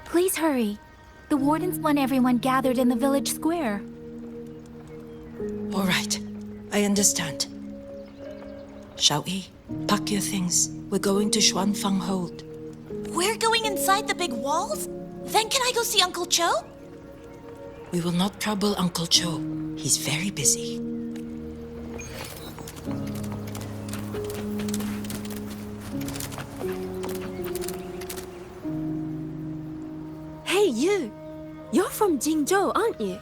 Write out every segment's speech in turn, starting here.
Please hurry. The wardens want everyone gathered in the village square. All right, I understand. Shall we? Pack your things. We're going to Xuanfang Hold. We're going inside the big walls? Then can I go see Uncle Cho? We will not trouble Uncle Cho. He's very busy. Hey, you! You're from Jingzhou, aren't you?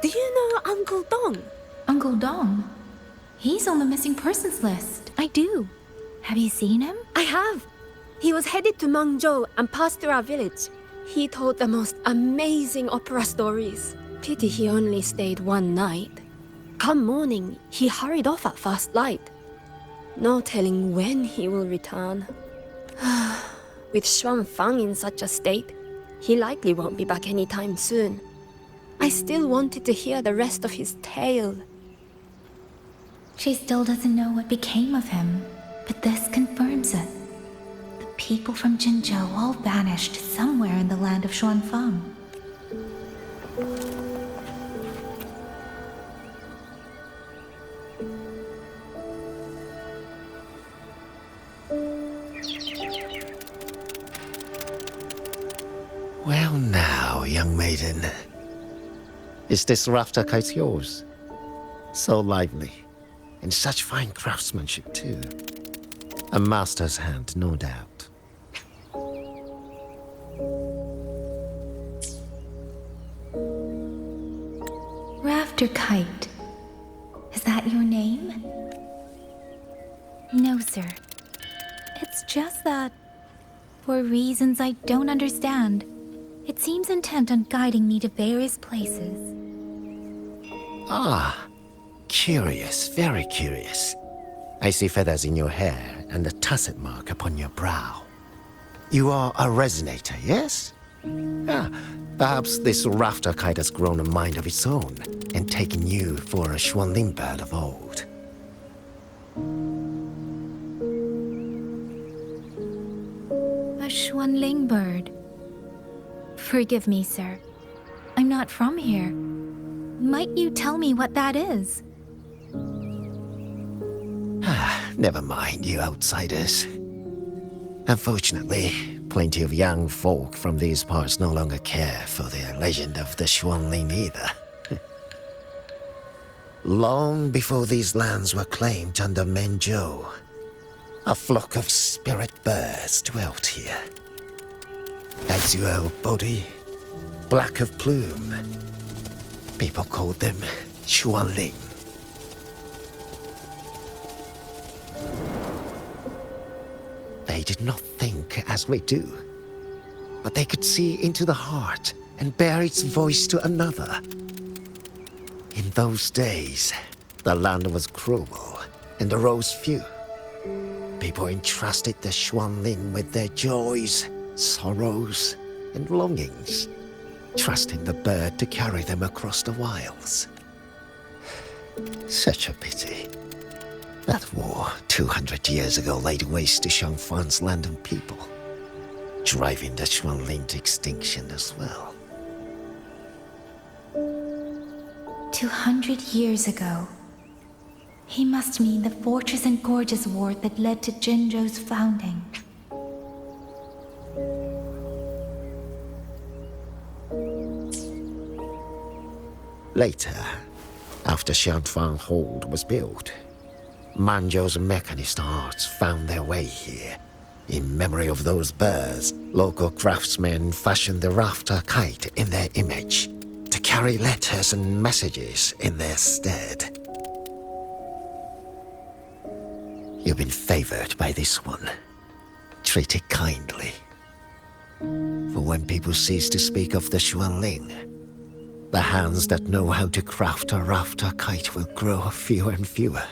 Do you know Uncle Dong? Uncle Dong? He's on the missing persons list. I do. Have you seen him? I have. He was headed to Mangzhou and passed through our village. He told the most amazing opera stories. Pity he only stayed one night. Come morning, he hurried off at first light. No telling when he will return. With Xuanfang in such a state, he likely won't be back anytime soon. I still wanted to hear the rest of his tale. She still doesn't know what became of him, but this confirms it. The people from Jinzhou all vanished somewhere in the land of Xuanfang. Well now, young maiden. Is this rafter kite yours? So lively, and such fine craftsmanship too. A master's hand, no doubt. Rafter Kite. Is that your name? No, sir. It's just that, for reasons I don't understand, it seems intent on guiding me to various places. Ah, curious, very curious. I see feathers in your hair and a tusset mark upon your brow. You are a resonator, yes? Ah, perhaps this rafter kite has grown a mind of its own and taken you for a Xuanling bird of old. A Xuanling bird. Forgive me, sir. I'm not from here. Might you tell me what that is? Never mind, you outsiders. Unfortunately, plenty of young folk from these parts no longer care for the legend of the Xuanling either. Long before these lands were claimed under Menzhou, a flock of spirit birds dwelt here. Azure body, black of plume. People called them Xuanling. They did not think as we do, but they could see into the heart and bear its voice to another. In those days, the land was cruel and the roads few. People entrusted the Xuanling with their joys, sorrows, and longings, trusting the bird to carry them across the wilds. Such a pity. That war 200 years ago laid waste to Xiangfan's land and people, driving the Xuanling to extinction as well. 200 years ago. He must mean the Fortress and Gorges War that led to Jinzhou's founding. Later, after Xiangfang Hold was built, Manzhou's mechanist arts found their way here. In memory of those birds, local craftsmen fashioned the rafter kite in their image to carry letters and messages in their stead. You've been favored by this one. Treat it kindly. For when people cease to speak of the Xuanling, the hands that know how to craft a rafter kite will grow fewer and fewer.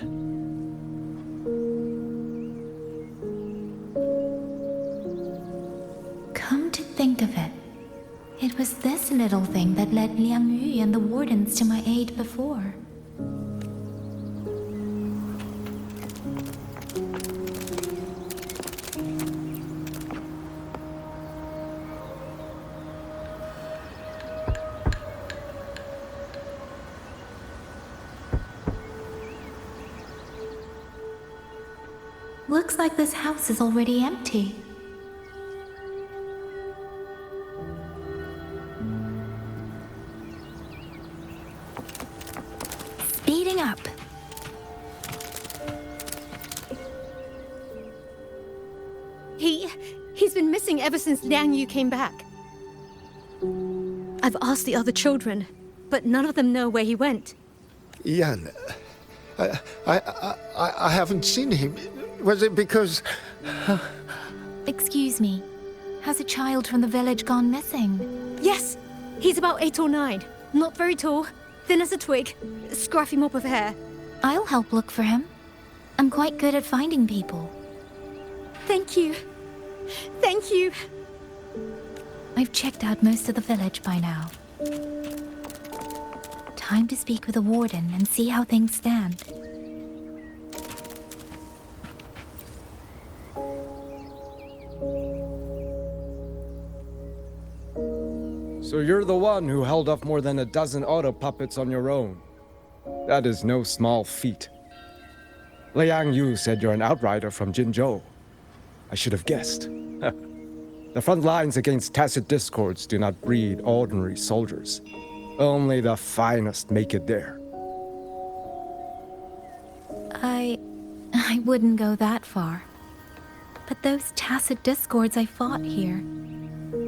Come to think of it, It was this little thing that led Liang Yu and the wardens to my aid before. Looks like this house is already empty. Speeding up. He's been missing ever since Liang Yu came back. I've asked the other children, but none of them know where he went. Yan, I haven't seen him. Was it because... Excuse me. Has a child from the village gone missing? Yes, he's about 8 or 9. Not very tall, thin as a twig, scruffy mop of hair. I'll help look for him. I'm quite good at finding people. Thank you. Thank you. I've checked out most of the village by now. Time to speak with the warden and see how things stand. So you're the one who held off more than a dozen auto puppets on your own. That is no small feat. Liang Yu said you're an outrider from Jinzhou. I should have guessed. The front lines against tacit discords do not breed ordinary soldiers. Only the finest make it there. I wouldn't go that far. But those tacit discords I fought here,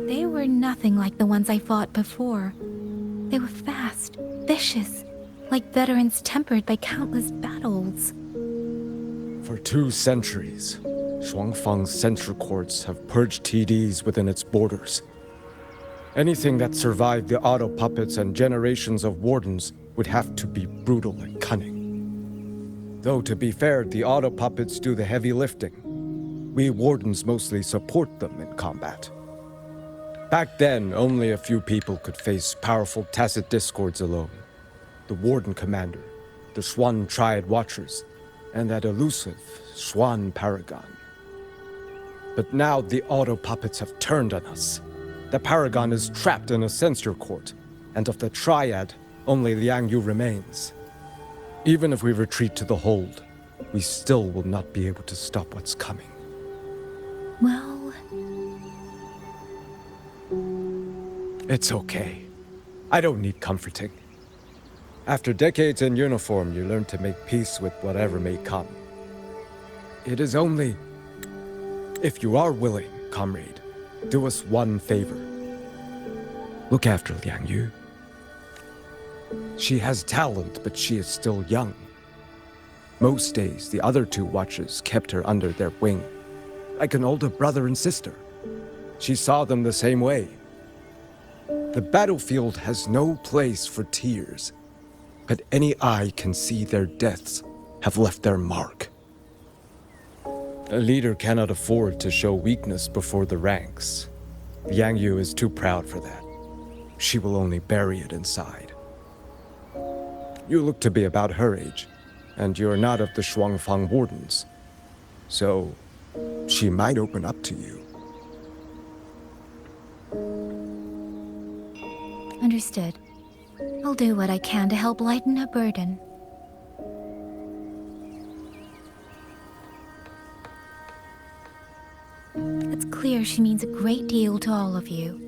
they were nothing like the ones I fought before. They were fast, vicious, like veterans tempered by countless battles. For 2 centuries, Shuangfang's central courts have purged TDs within its borders. Anything that survived the auto puppets and generations of wardens would have to be brutal and cunning. Though to be fair, the auto puppets do the heavy lifting. We wardens mostly support them in combat. Back then, only a few people could face powerful tacit discords alone. The warden commander, the Swan Triad Watchers, and that elusive Swan Paragon. But now the auto puppets have turned on us. The Paragon is trapped in a censor court, and of the Triad, only Liang Yu remains. Even if we retreat to the hold, we still will not be able to stop what's coming. Well... It's okay. I don't need comforting. After decades in uniform, you learn to make peace with whatever may come. It is only... If you are willing, comrade, do us one favor. Look after Liang Yu. She has talent, but she is still young. Most days, the other 2 watchers kept her under their wing, like an older brother and sister. She saw them the same way. The battlefield has no place for tears, but any eye can see their deaths have left their mark. A leader cannot afford to show weakness before the ranks. Liang Yu is too proud for that. She will only bury it inside. You look to be about her age, and you're not of the Shuangfang Wardens. So, she might open up to you. Understood. I'll do what I can to help lighten her burden. It's clear she means a great deal to all of you.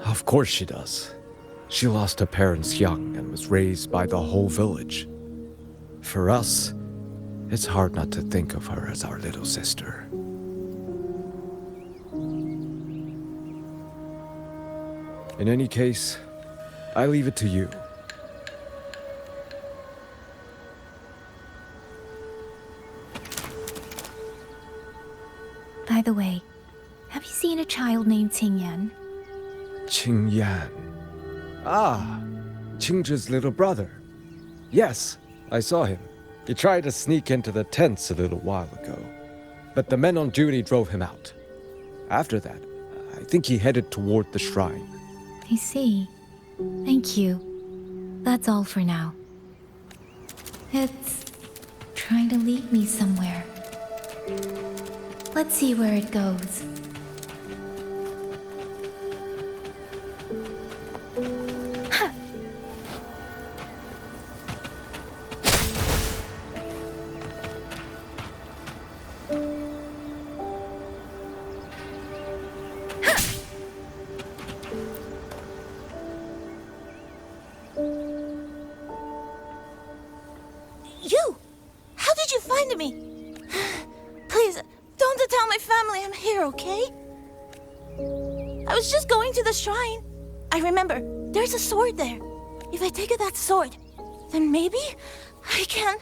Of course she does. She lost her parents young and was raised by the whole village. For us, it's hard not to think of her as our little sister. In any case, I leave it to you. By the way, have you seen a child named Qingyan? Qingyan. Ah, Qingzhi's little brother. Yes, I saw him. He tried to sneak into the tents a little while ago, but the men on duty drove him out. After that, I think he headed toward the shrine. I see. Thank you. That's all for now. It's trying to lead me somewhere. Let's see where it goes. You! How did you find me? Please, don't tell my family I'm here, okay? I was just going to the shrine. I remember, there's a sword there. If I take that sword, then maybe I can...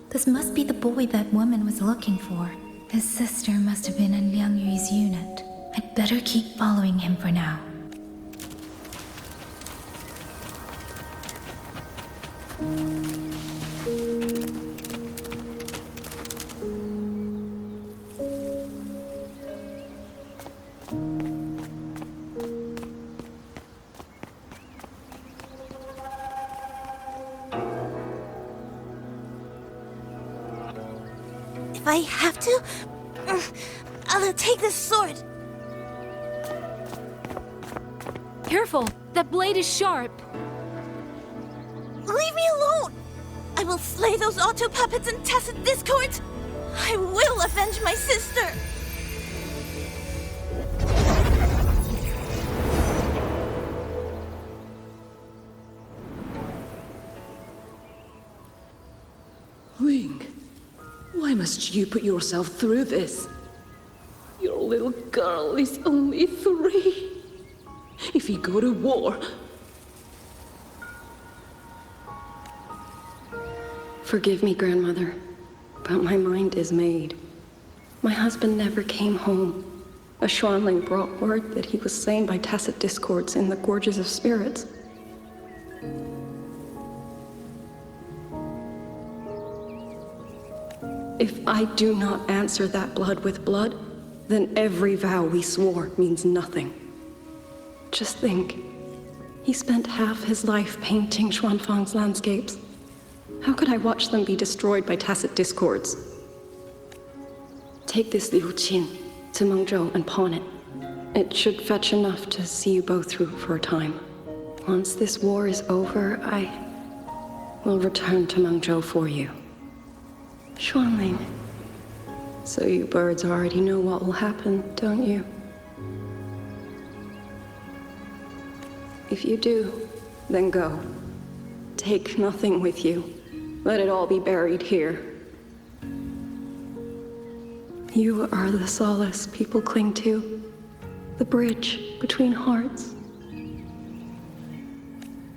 This must be the boy that woman was looking for. His sister must have been in Liang Yu's unit. I'd better keep following him for now. If I have to, I'll take this sword. Careful! That blade is sharp! Leave me alone! I will slay those auto puppets and tacit discords! I will avenge my sister! Ling, why must you put yourself through this? Your little girl is only 3. If you go to war... Forgive me, grandmother, but my mind is made. My husband never came home. A Xuanling brought word that he was slain by tacit discords in the Gorges of Spirits. If I do not answer that blood with blood, then every vow we swore means nothing. Just think, he spent half his life painting Xuanfang's landscapes. How could I watch them be destroyed by tacit discords? Take this Liu Qin to Mengzhou and pawn it. It should fetch enough to see you both through for a time. Once this war is over, I will return to Mengzhou for you. Xuanling. So you birds already know what will happen, don't you? If you do, then go. Take nothing with you. Let it all be buried here. You are the solace people cling to, the bridge between hearts.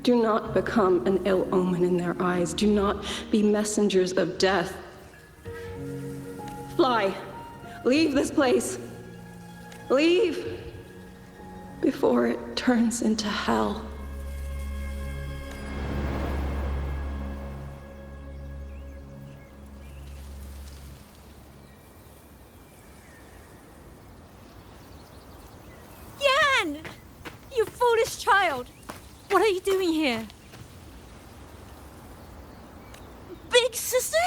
Do not become an ill omen in their eyes. Do not be messengers of death. Fly. Leave this place. Leave before it turns into hell. Yan! You foolish child! What are you doing here? Big sister?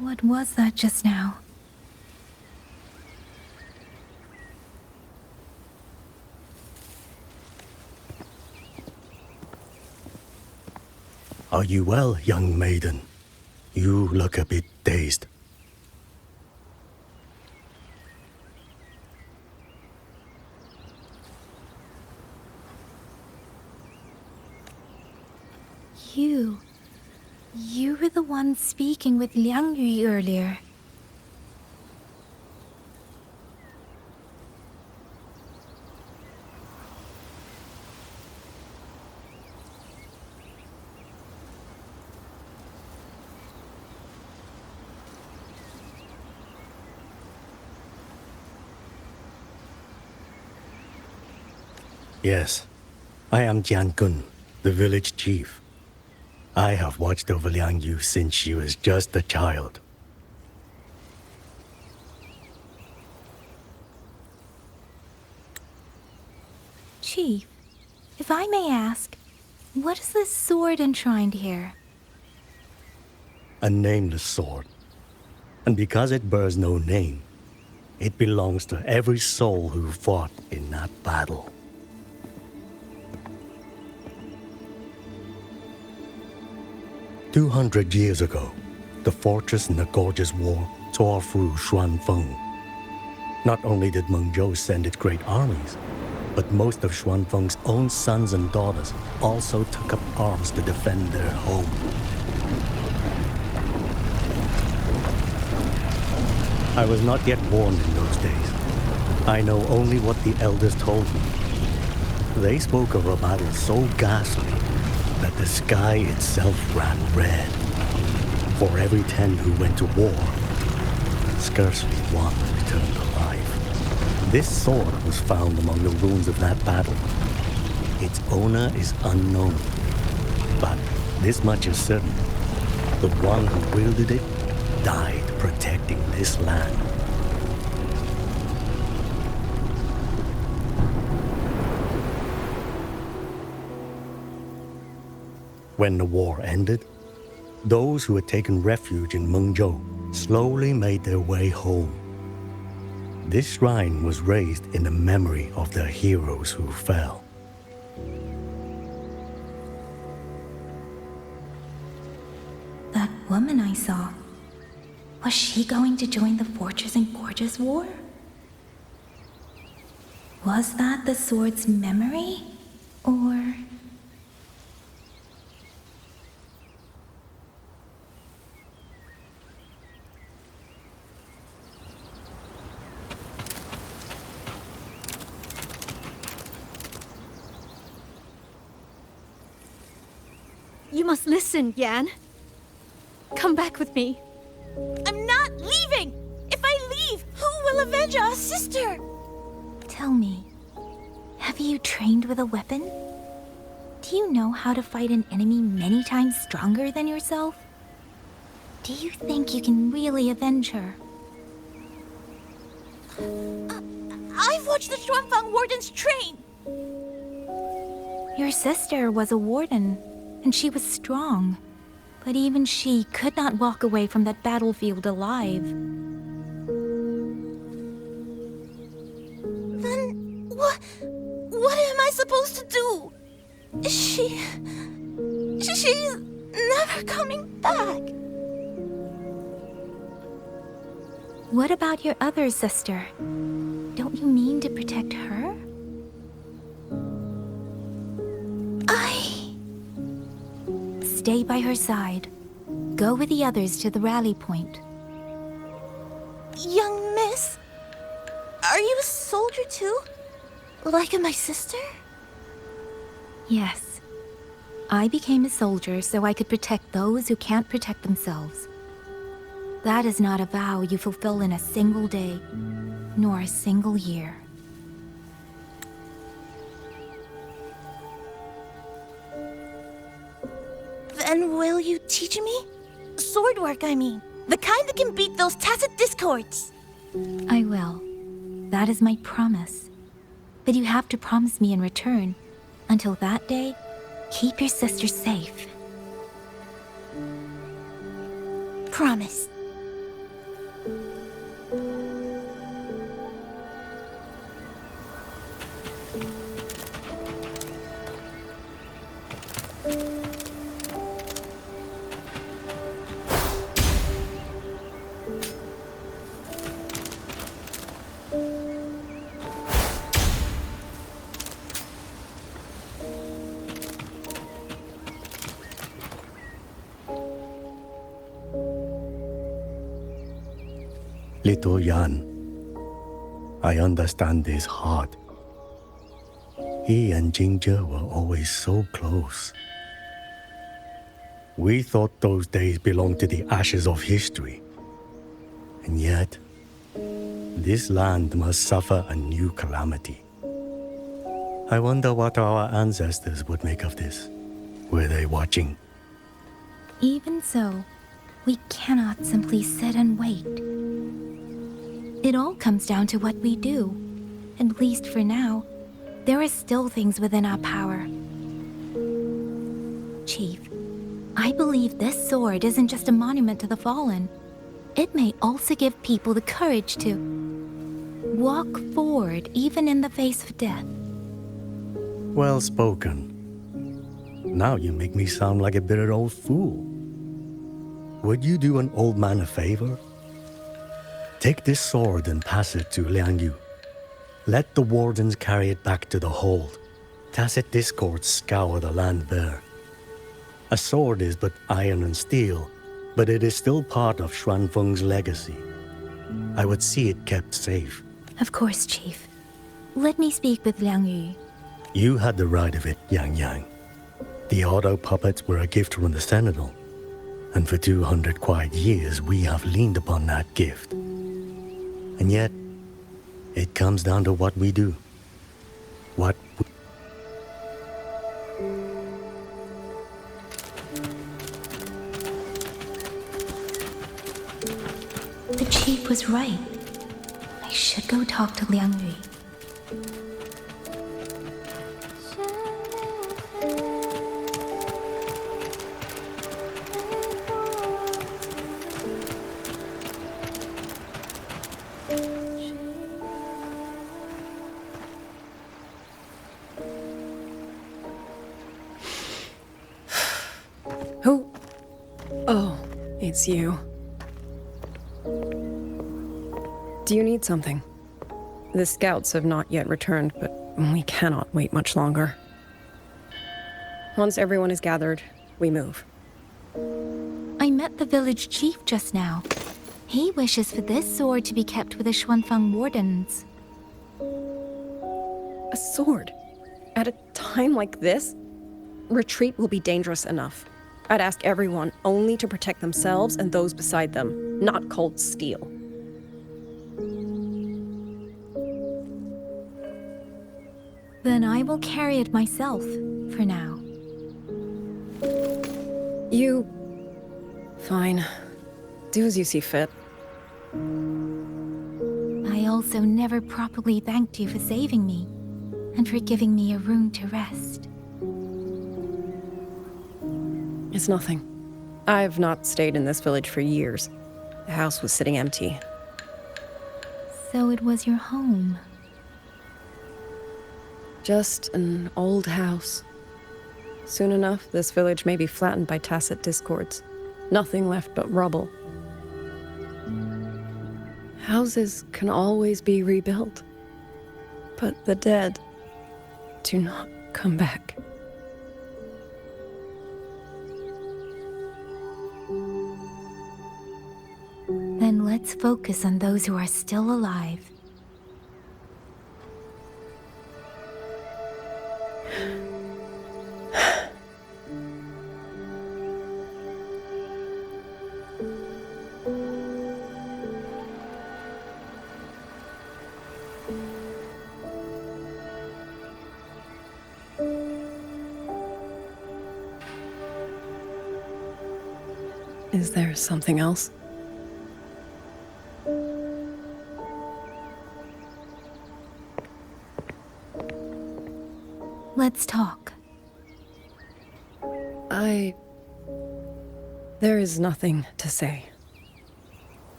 What was that just now? Are you well, young maiden? You look a bit dazed. You were the one speaking with Liang Yu earlier. Yes, I am Jian Kun, the village chief. I have watched over Liang Yu since she was just a child. Chief, if I may ask, what is this sword enshrined here? A nameless sword. And because it bears no name, it belongs to every soul who fought in that battle. "200 years ago, the fortress in the Gorgeous War tore through Xuanfeng. Not only did Meng Zhou send its great armies, but most of Xuanfeng's own sons and daughters also took up arms to defend their home. I was not yet born in those days. I know only what the elders told me. They spoke of a battle so ghastly that the sky itself ran red. For every 10 who went to war, scarcely one returned alive. This sword was found among the ruins of that battle. Its owner is unknown, but this much is certain. The one who wielded it died protecting this land. When the war ended, those who had taken refuge in Mengzhou slowly made their way home. This shrine was raised in the memory of the heroes who fell. That woman I saw, was she going to join the Fortress and Gorgeous War? Was that the sword's memory? Or... You must listen, Yan. Come back with me. I'm not leaving! If I leave, who will avenge our sister? Tell me, have you trained with a weapon? Do you know how to fight an enemy many times stronger than yourself? Do you think you can really avenge her? I've watched the Xuanfang wardens train. Your sister was a warden, and she was strong. But even she could not walk away from that battlefield alive. Then what am I supposed to do? She's never coming back. What about your other sister? Don't you mean to protect her? Stay by her side. Go with the others to the rally point. Young miss, are you a soldier too? Like my sister? Yes. I became a soldier so I could protect those who can't protect themselves. That is not a vow you fulfill in a single day, nor a single year. Then will you teach me? Sword work, I mean. The kind that can beat those tacit discords. I will. That is my promise. But you have to promise me in return. Until that day, keep your sister safe. Promise. Little Yan, I understand his heart. He and Jingzhe were always so close. We thought those days belonged to the ashes of history. And yet, this land must suffer a new calamity. I wonder what our ancestors would make of this. Were they watching? Even so, we cannot simply sit and wait. It all comes down to what we do. At least for now, there are still things within our power. Chief, I believe this sword isn't just a monument to the fallen. It may also give people the courage to walk forward even in the face of death. Well spoken. Now you make me sound like a bitter old fool. Would you do an old man a favor? Take this sword and pass it to Liang Yu. Let the wardens carry it back to the hold. Tacit discords scour the land there. A sword is but iron and steel, but it is still part of Xuanfeng's legacy. I would see it kept safe. Of course, Chief. Let me speak with Liang Yu. You had the right of it, Yang Yang. The auto puppets were a gift from the Sentinel, and for 200 quiet years we have leaned upon that gift. And yet, it comes down to what we do. What we... The Chief was right. I should go talk to Liang Yu. Who? Oh, it's you. Do you need something? The scouts have not yet returned, but we cannot wait much longer. Once everyone is gathered, we move. I met the village chief just now. He wishes for this sword to be kept with the Xuanfeng wardens. A sword? At a time like this? Retreat will be dangerous enough. I'd ask everyone only to protect themselves and those beside them, not cold steel. Then I will carry it myself, for now. You... Fine. Do as you see fit. I also never properly thanked you for saving me, and for giving me a room to rest. It's nothing. I've not stayed in this village for years. The house was sitting empty. So it was your home. Just an old house. Soon enough, this village may be flattened by tacit discords. Nothing left but rubble. Houses can always be rebuilt, but the dead do not come back. Then let's focus on those who are still alive. Is there something else? Let's talk. There is nothing to say.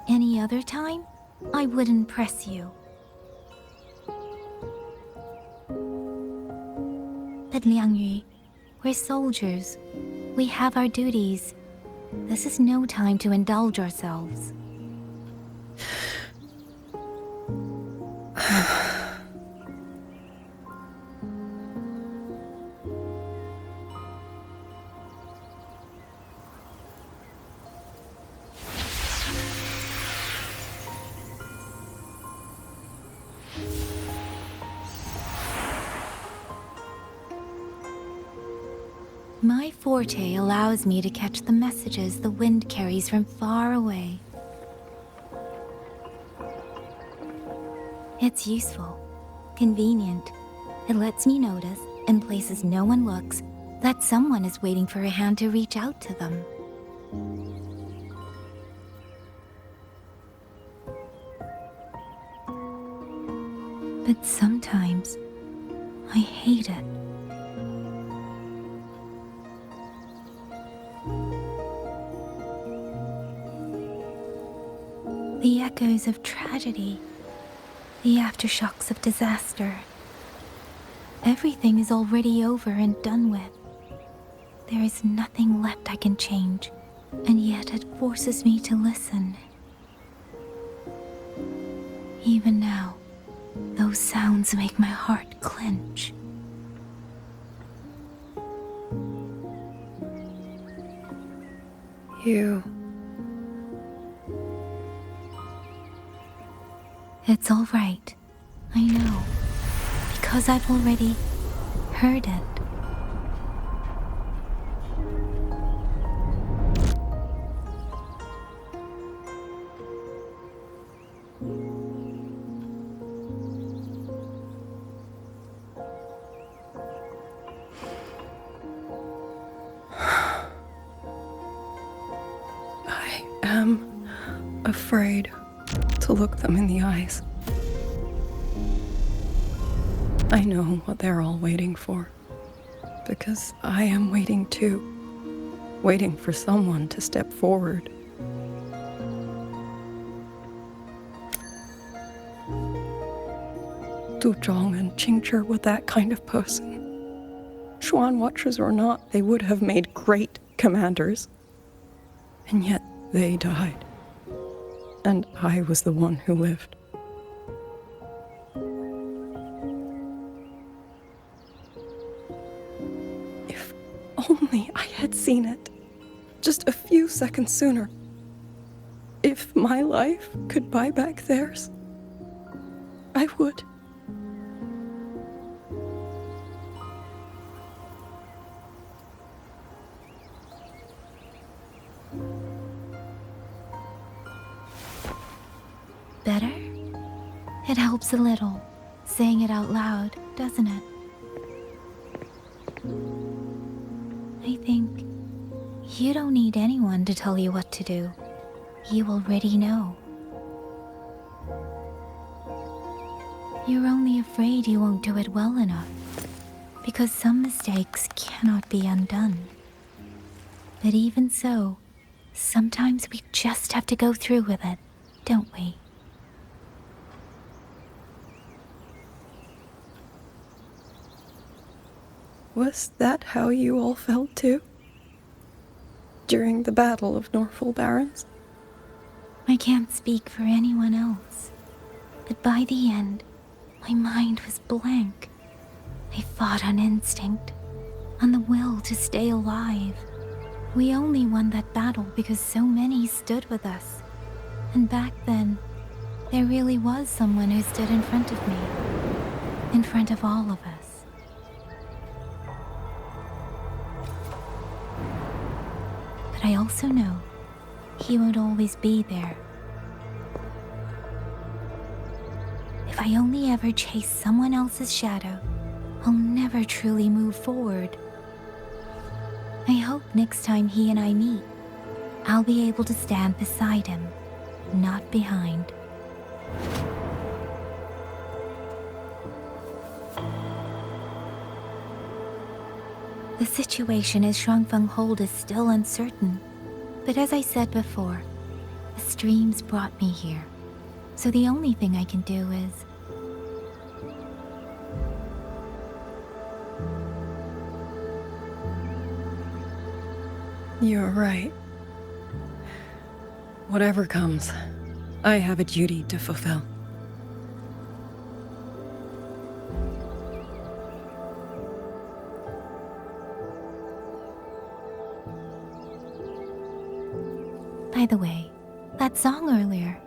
Any other time, I wouldn't press you. But Liang Yu, we're soldiers. We have our duties. This is no time to indulge ourselves. My forte allows me to catch the messages the wind carries from far away. It's useful, convenient, It lets me notice, in places no one looks, that someone is waiting for a hand to reach out to them. But sometimes, I hate it. The echoes of tragedy, the aftershocks of disaster. Everything is already over and done with. There is nothing left I can change, and yet it forces me to listen. Even now, those sounds make my heart clench. You. It's all right. I know. Because I've already heard it. I am afraid to look them in the eyes. I know what they're all waiting for, because I am waiting too, waiting for someone to step forward. Du Zhong and Qingzhi were that kind of person. Xuan Watchers or not, they would have made great commanders. And yet they died. And I was the one who lived. If only I had seen it, just a few seconds sooner. If my life could buy back theirs, I would. Better? It helps a little, saying it out loud, doesn't it? I think you don't need anyone to tell you what to do. You already know. You're only afraid you won't do it well enough, because some mistakes cannot be undone. But even so, sometimes we just have to go through with it, don't we? Was that how you all felt too? During the Battle of Norfolk Barrens? I can't speak for anyone else, but by the end, my mind was blank. I fought on instinct, on the will to stay alive. We only won that battle because so many stood with us. And back then, there really was someone who stood in front of me, in front of all of us. But I also know he won't always be there. If I only ever chase someone else's shadow, I'll never truly move forward. I hope next time he and I meet, I'll be able to stand beside him, not behind. The situation as Shuangfeng hold is still uncertain, but as I said before, the streams brought me here, so the only thing I can do is... You're right. Whatever comes, I have a duty to fulfill. By the way, that song earlier.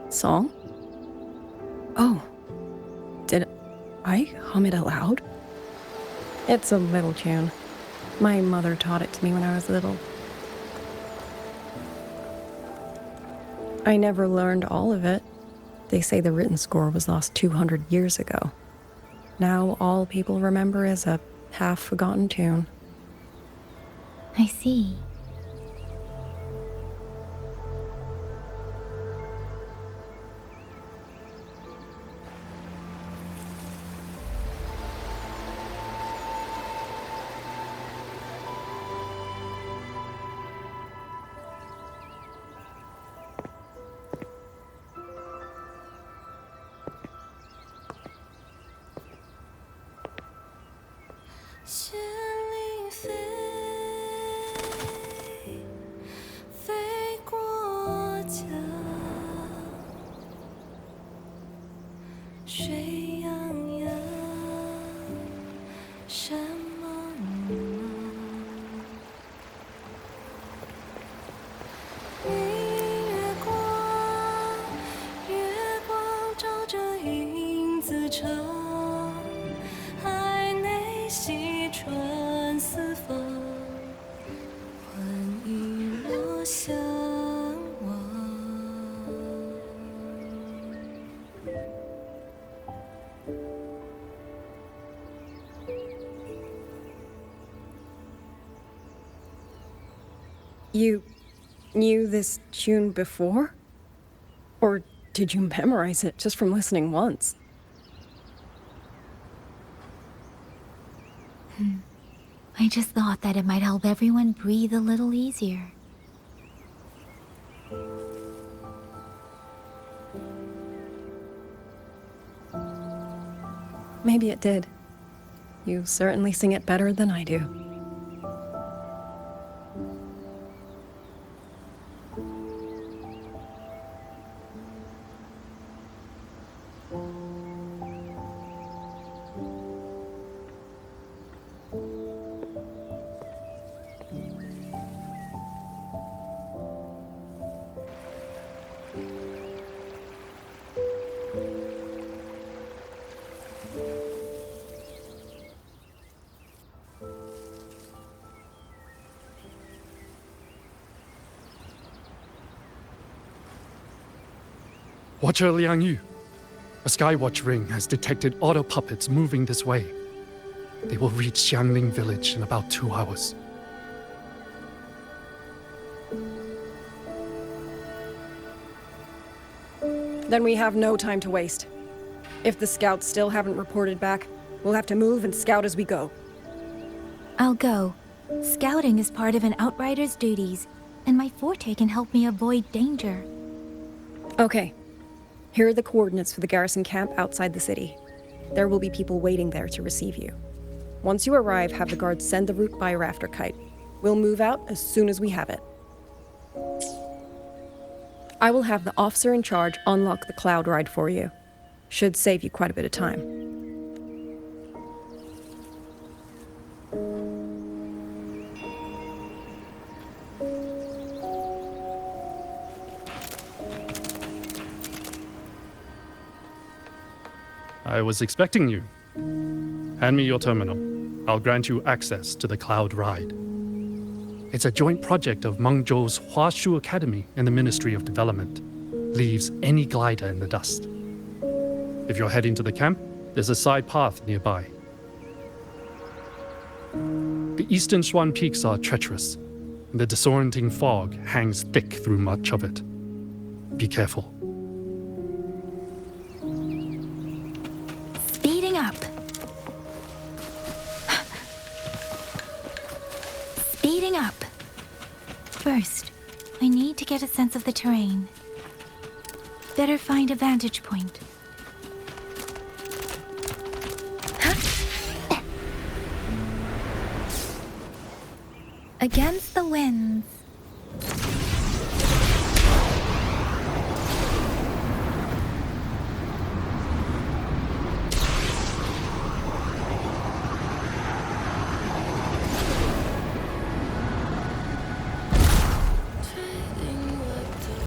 Song? Oh. Did I hum it aloud? It's a little tune. My mother taught it to me when I was little. I never learned all of it. They say the written score was lost 200 years ago. Now all people remember is a half-forgotten tune. I see. You knew this tune before? Or did you memorize it just from listening once? I just thought that it might help everyone breathe a little easier. Maybe it did. You certainly sing it better than I do. Watcher Liang Yu, a Skywatch ring has detected auto puppets moving this way. They will reach Xiangling village in about 2 hours. Then we have no time to waste. If the scouts still haven't reported back, we'll have to move and scout as we go. I'll go. Scouting is part of an outrider's duties, and my forte can help me avoid danger. Okay. Here are the coordinates for the garrison camp outside the city. There will be people waiting there to receive you. Once you arrive, have the guards send the route by rafter kite. We'll move out as soon as we have it. I will have the officer in charge unlock the cloud ride for you. Should save you quite a bit of time. I was expecting you. Hand me your terminal. I'll grant you access to the cloud ride. It's a joint project of Mengzhou's Huashu Academy and the Ministry of Development. Leaves any glider in the dust. If you're heading to the camp, there's a side path nearby. The eastern Shuan peaks are treacherous, and the disorienting fog hangs thick through much of it. Be careful. Speeding up. Speeding up. First, I need to get a sense of the terrain. Better find a vantage point. Against the winds.